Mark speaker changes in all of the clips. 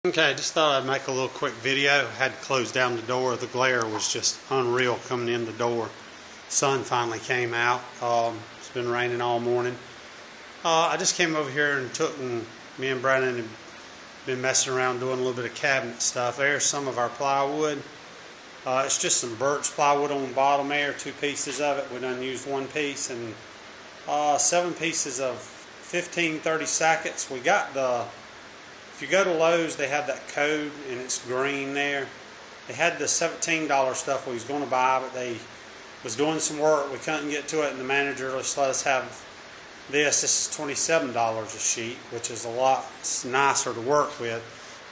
Speaker 1: Okay, just thought I'd make a little quick video. Had to close down the door. The glare was just unreal coming in the door. Sun finally came out. It's been raining all morning. I just came over here and me and Brandon have been messing around doing a little bit of cabinet stuff. There's some of our plywood. It's just some birch plywood on the bottom there, 2 pieces of it. We done used 1 piece and 7 pieces of 15-30 sockets. We got if you go to Lowe's, they have that code and it's green there. They had the $17 stuff we was going to buy, but they was doing some work. We couldn't get to it, and the manager just let us have this. This is $27 a sheet, which is a lot nicer to work with.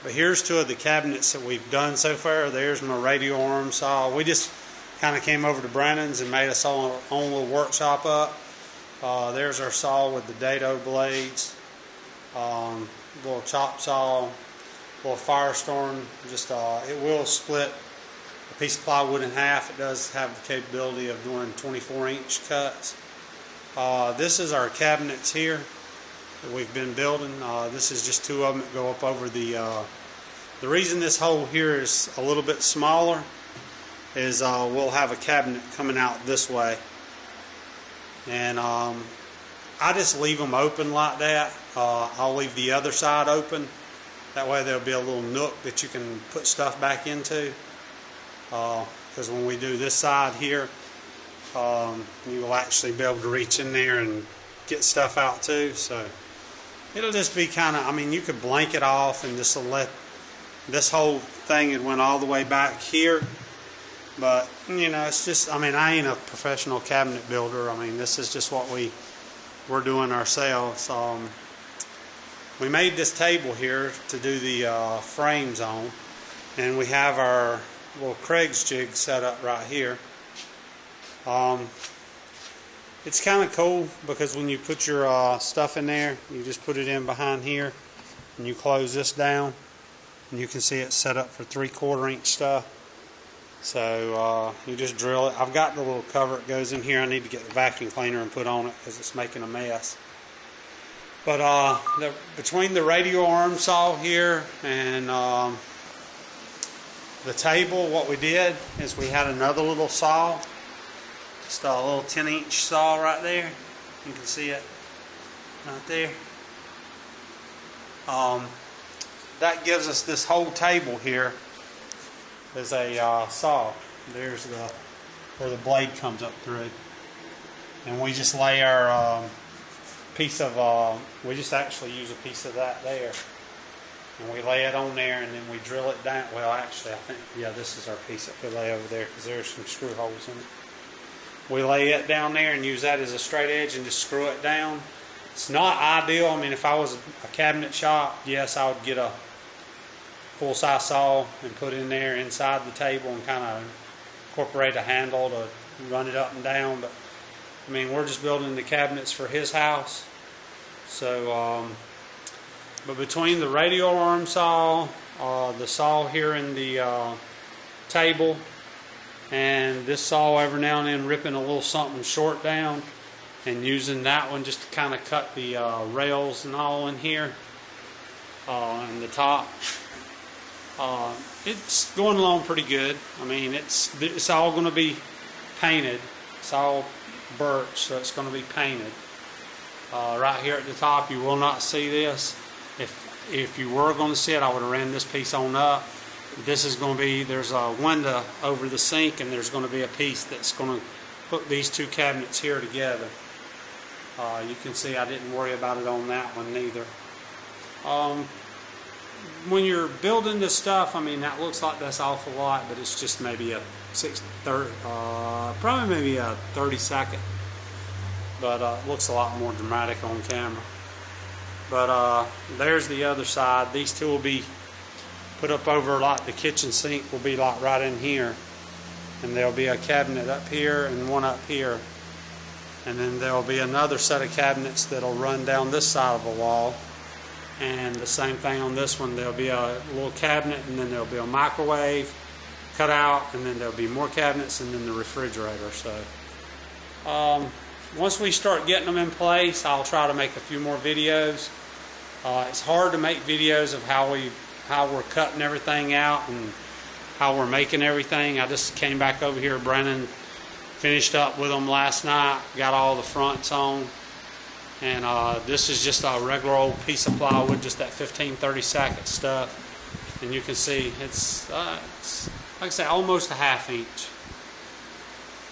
Speaker 1: But here's 2 of the cabinets that we've done so far. There's my radial arm saw. We just kind of came over to Brandon's and made us our own little workshop up. There's our saw with the dado blades. Little chop saw, little Firestorm. Just it will split a piece of plywood in half. It does have the capability of doing 24-inch cuts. This is our cabinets here that we've been building. This is just 2 of them that go up over the reason this hole here is a little bit smaller is we'll have a cabinet coming out this way, and I just leave them open like that. I'll leave the other side open. That way there'll be a little nook that you can put stuff back into. Because when we do this side here, you will actually be able to reach in there and get stuff out too. So it'll just be kind of, I mean, you could blank it off and just let this whole thing, it went all the way back here. But, you know, it's just, I mean, I ain't a professional cabinet builder. I mean, this is just what we're doing ourselves. We made this table here to do the frames on, and we have our little Craig's jig set up right here. It's kind of cool because when you put your stuff in there, you just put it in behind here and you close this down, and you can see it's set up for 3/4 inch stuff. So you just drill it. I've got the little cover that goes in here. I need to get the vacuum cleaner and put on it because it's making a mess. But between the radial arm saw here and the table, what we did is we had another little saw. Just a little 10-inch saw right there. You can see it right there. That gives us this whole table here as a saw. There's where the blade comes up through, and we just lay our piece of we just actually use a piece of that there, and we lay it on there, and then we drill it down. Well, actually, I think, yeah, this is our piece that we lay over there because there's some screw holes in it. We lay it down there and use that as a straight edge and just screw it down. It's not ideal. I mean, if I was a cabinet shop, yes, I would get a full-size saw and put in there inside the table and kind of incorporate a handle to run it up and down. But I mean, we're just building the cabinets for his house. So, but between the radial arm saw, the saw here in the table, and this saw every now and then ripping a little something short down and using that one just to kind of cut the rails and all in here and the top. It's going along pretty good. I mean, it's all going to be painted. It's all birch, so it's going to be painted. Right here at the top, you will not see this. If you were going to see it, I would have ran this piece on up. This is going to be, there's a window over the sink, and there's going to be a piece that's going to put these 2 cabinets here together. You can see I didn't worry about it on that one neither. When you're building this stuff, I mean, that looks like that's awful lot, but it's just maybe probably maybe a 30-second. But it looks a lot more dramatic on camera. But there's the other side. These 2 will be put up over, like the kitchen sink will be like right in here, and there'll be a cabinet up here and one up here, and then there'll be another set of cabinets that'll run down this side of the wall. And the same thing on this one. There'll be a little cabinet, and then there'll be a microwave cut out, and then there'll be more cabinets, and then the refrigerator. So once we start getting them in place, I'll try to make a few more videos. It's hard to make videos of how we how we're cutting everything out and how we're making everything. I just came back over here. Brennan finished up with them last night, got all the fronts on, and this is just a regular old piece of plywood, just that 15-30 socket stuff, and you can see it's like I say, almost a ½ inch,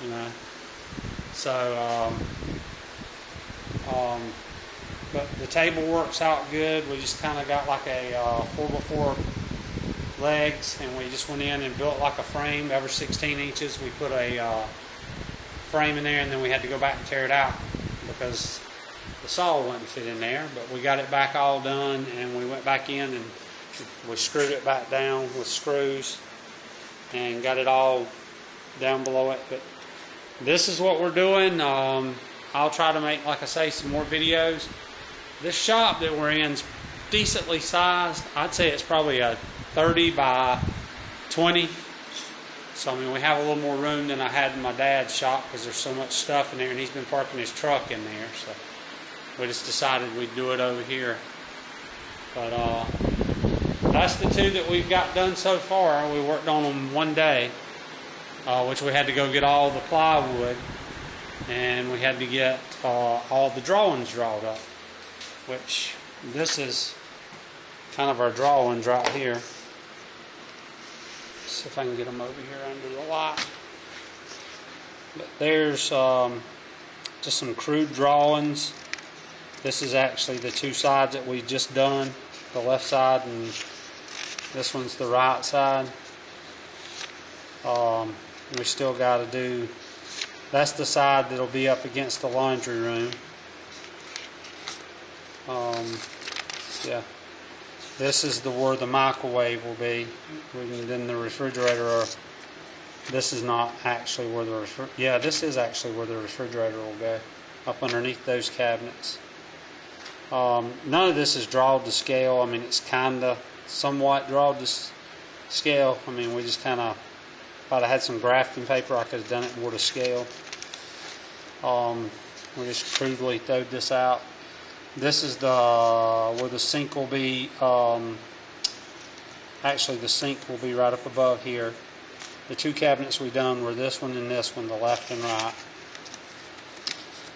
Speaker 1: you know. So but the table works out good. We just kind of got like a 4x4 legs, and we just went in and built like a frame every 16 inches. We put a frame in there, and then we had to go back and tear it out because the saw wouldn't fit in there. But we got it back all done, and we went back in and we screwed it back down with screws and got it all down below it. But this is what we're doing. I'll try to make, like I say, some more videos. This shop that we're in is decently sized. I'd say it's probably a 30 by 20. So, I mean, we have a little more room than I had in my dad's shop because there's so much stuff in there, and he's been parking his truck in there. So we just decided we'd do it over here. But that's the two that we've got done so far. We worked on them one day, which we had to go get all the plywood, and we had to get all the drawings drawn up, which this is kind of our drawings right here. See if I can get them over here under the light. But there's just some crude drawings. This is actually the two sides that we just done, the left side, and this one's the right side. We still got to do, that's the side that'll be up against the laundry room. Yeah. This is where the microwave will be, and then the refrigerator. This is not actually where the this is actually where the refrigerator will go, up underneath those cabinets. None of this is drawn to scale. I mean, it's kind of somewhat drawn to scale. I mean, we just kind of, if I'd have had some grafting paper, I could have done it more to scale. We just crudely throwed this out. This is where the sink will be. Actually, the sink will be right up above here. The two cabinets we done were this one and this one, the left and right.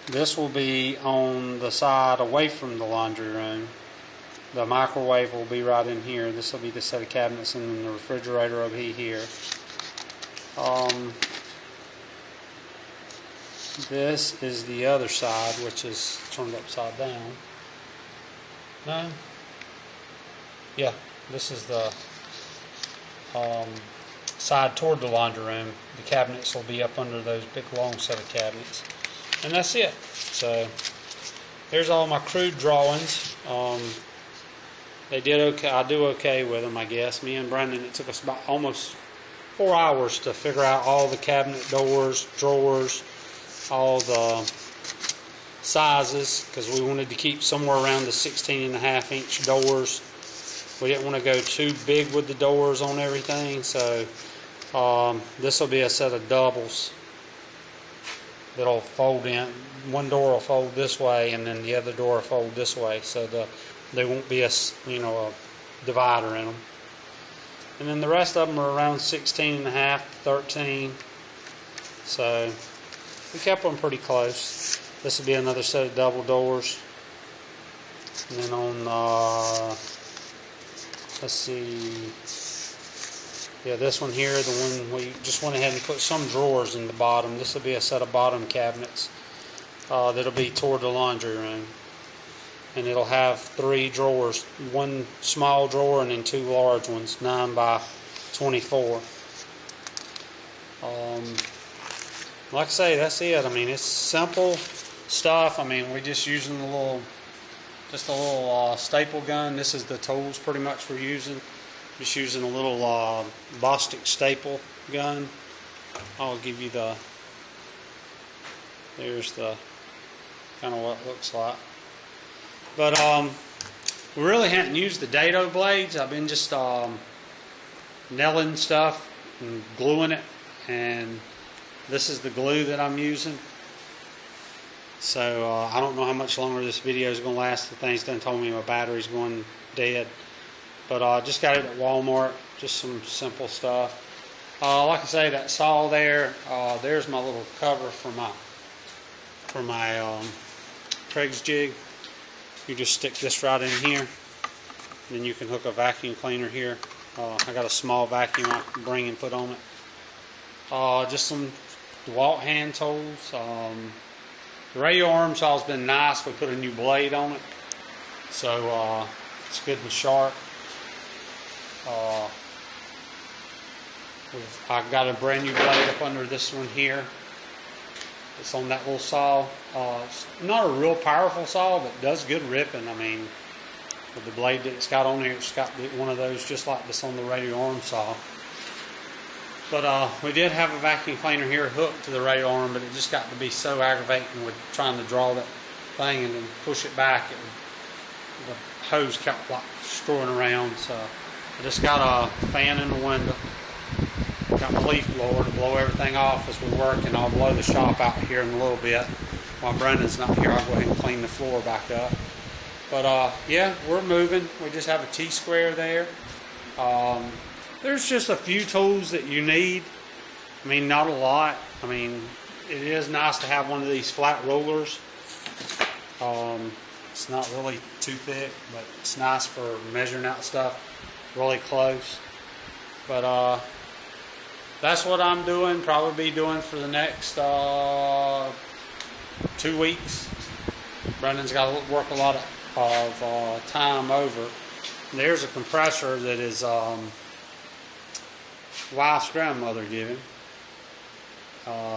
Speaker 1: This will be on the side away from the laundry room. The microwave will be right in here. This will be the set of cabinets, and then the refrigerator will be here. This is the other side, which is turned upside down. No? Yeah, this is the side toward the laundry room. The cabinets will be up under those big long set of cabinets. And that's it. So, there's all my crude drawings. They did okay. I do okay with them, I guess. Me and Brandon, it took us about almost 4 hours to figure out all the cabinet doors, drawers, all the sizes, because we wanted to keep somewhere around the 16.5 inch doors. We didn't want to go too big with the doors on everything, so this will be a set of doubles that'll fold in. One door will fold this way, and then the other door will fold this way, so there won't be a divider in them. And then the rest of them are around 16.5, 13. So we kept them pretty close. This will be another set of double doors. And then on, let's see, yeah, this one here, the one we just went ahead and put some drawers in the bottom. This will be a set of bottom cabinets that'll be toward the laundry room. And it'll have 3 drawers, one small drawer and then 2 large ones, 9 by 24. Like I say, that's it. I mean, it's simple stuff. I mean, we're just using a little staple gun. This is the tools pretty much we're using. Just using a little Bostik staple gun. I'll give you there's the kind of what it looks like. But we really hadn't used the dado blades. I've been just nailing stuff and gluing it, and this is the glue that I'm using. So I don't know how much longer this video is going to last. The thing's done told me my battery's going dead. But just got it at Walmart, just some simple stuff. Like I say, that saw there, there's my little cover for my Craig's jig. You just stick this right in here, then you can hook a vacuum cleaner here. I got a small vacuum I can bring and put on it. Just some DeWalt hand tools. The radial arm saw's been nice. We put a new blade on it, so it's good and sharp. I've got a brand new blade up under this one here. It's on that little saw. It's not a real powerful saw, but does good ripping. I mean, with the blade that it's got on here, it's got one of those just like this on the radial arm saw. But we did have a vacuum cleaner here hooked to the radial arm, but it just got to be so aggravating with trying to draw that thing and then push it back. The hose kept like screwing around, so I just got a fan in the window. Got my leaf blower to blow everything off as we work, and I'll blow the shop out here in a little bit. While Brendan's not here, I'll go ahead and clean the floor back up. But yeah, we're moving. We just have a T-square there. There's just a few tools that you need. I mean, not a lot. I mean, it is nice to have one of these flat rollers. It's not really too thick, but it's nice for measuring out stuff really close. But that's what I'm doing, probably be doing for the next 2 weeks. Brendan's got to work a lot of time over. There's a compressor that his wife's grandmother gave him.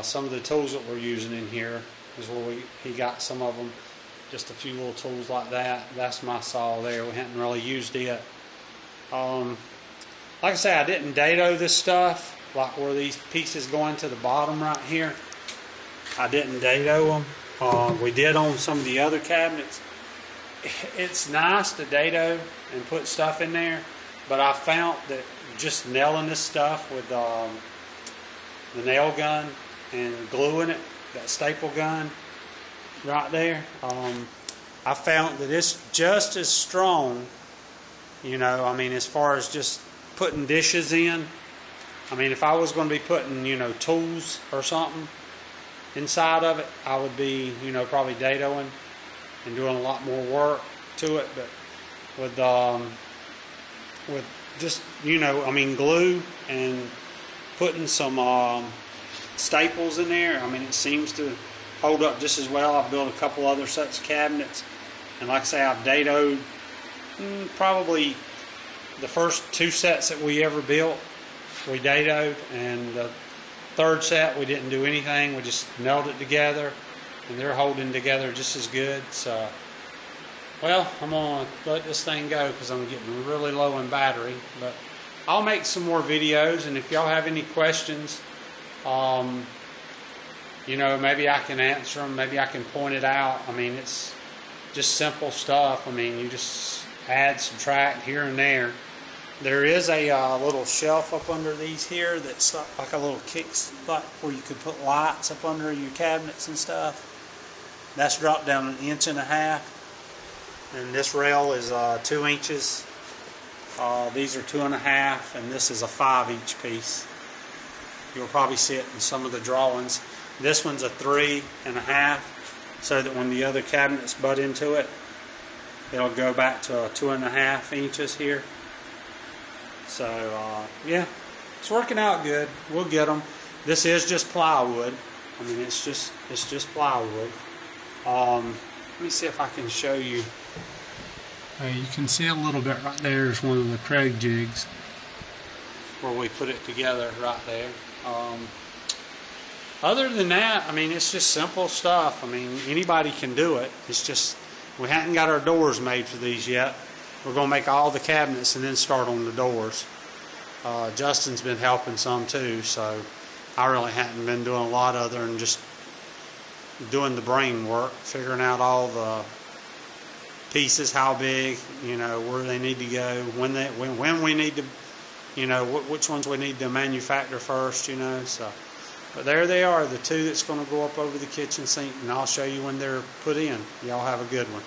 Speaker 1: Some of the tools that we're using in here is where he got some of them. Just a few little tools like that. That's my saw there. We hadn't really used it. Like I say, I didn't dado this stuff. Like where these pieces go into the bottom right here, I didn't dado them. We did on some of the other cabinets. It's nice to dado and put stuff in there, but I found that just nailing this stuff with the nail gun and gluing it, that staple gun right there, I found that it's just as strong, you know, I mean, as far as just putting dishes in. I mean, if I was going to be putting, you know, tools or something inside of it, I would be, you know, probably dadoing and doing a lot more work to it. But with just, you know, I mean, glue and putting some staples in there, I mean, it seems to hold up just as well. I've built a couple other such cabinets, and like I say, I've dadoed probably the first 2 sets that we ever built. We dadoed, and the third set we didn't do anything. We just nailed it together, and they're holding together just as good. So, well, I'm going to let this thing go because I'm getting really low in battery. But I'll make some more videos, and if y'all have any questions, you know, maybe I can answer them. Maybe I can point it out. I mean, it's just simple stuff. I mean, you just add, subtract here and there. There is a little shelf up under these here that's like a little kick spot where you could put lights up under your cabinets and stuff. That's dropped down 1.5 inches. And this rail is 2 inches. These are 2.5, and this is a 5-inch piece. You'll probably see it in some of the drawings. This one's a 3.5, so that when the other cabinets butt into it, it'll go back to 2.5 inches here. So yeah, it's working out good. We'll get them. This is just plywood. I mean, it's just plywood. Let me see if I can show you. You can see a little bit right there is one of the Craig jigs where we put it together right there. Other than that, I mean, it's just simple stuff. I mean, anybody can do it. It's just we hadn't got our doors made for these yet. We're going to make all the cabinets and then start on the doors. Justin's been helping some too, so I really hadn't been doing a lot other than just doing the brain work, figuring out all the pieces, how big, you know, where they need to go, when we need to, you know, which ones we need to manufacture first, you know. So, but there they are, the 2 that's going to go up over the kitchen sink, and I'll show you when they're put in. Y'all have a good one.